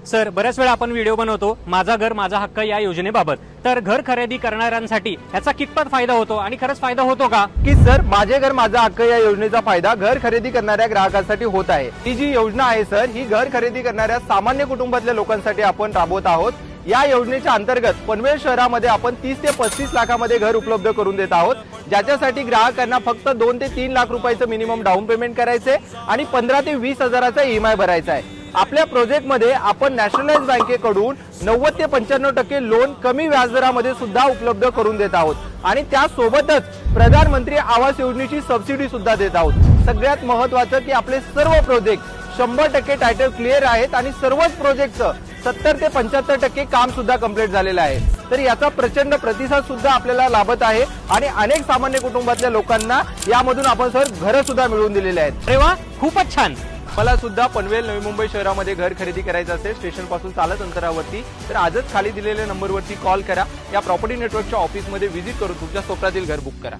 Sir, बऱ्याच वेळा आपण व्हिडिओ बनवतो माझा घर माझा हक्क या योजनेबाबत, तर घर खरेदी करणाऱ्यांसाठी याचा कितपत फायदा होतो आणि खरंच फायदा होतो का? की सर, माझे घर माझा हक्क या योजनेचा फायदा घर खरेदी करणाऱ्या ग्राहकांसाठी होत आहे। ही जी योजना आहे सर, ही घर खरेदी करणाऱ्या सामान्य कुटुंबातल्या लोकांसाठी आपण राबवत आहोत। या योजनेच्या अंतर्गत पनवेल शहरामध्ये आपण 30 ते 35 लाखामध्ये घर उपलब्ध करून देत आहोत, ज्याच्यासाठी ग्राहकांना फक्त 2 ते 3 लाख रुपयाचं मिनिमम डाऊन पेमेंट करायचे आणि 15 ते 20 हजाराचा EMI भरायचा आहे। आपल्या प्रोजेक्टमध्ये आपण नॅशनलाइज बँकेकडून 90 ते 95% लोन कमी व्याजदरामध्ये सुद्धा उपलब्ध करून देत आहोत आणि त्यासोबतच प्रधानमंत्री आवास योजनेची सबसिडी सुद्धा देत आहोत। सगळ्यात महत्त्वाचं की आपले सर्व प्रोजेक्ट 100% टायटल क्लिअर आहेत आणि सर्वच प्रोजेक्टचं 70 ते 75% काम सुद्धा कंप्लीट झालेलं आहे। तर याचा प्रचंड प्रतिसाद सुद्धा आपल्याला लाभत आहे आणि अनेक सामान्य कुटुंबातल्या लोकांना यामधून आपण सर घर सुद्धा मिळवून दिलेले आहेत। अरे वा, खूपच छान। मला सुद्धा पनवेल नवी मुंबई शहरामध्ये घर खरेदी करायचं असेल स्टेशन पासून चालत अंतरावरती, तर आजच खाली दिलेल्या नंबरवरती कॉल करा। या प्रॉपर्टी नेटवर्कच्या ऑफिसमध्ये व्हिजिट करून तुमच्या स्वप्नातील घर बुक करा।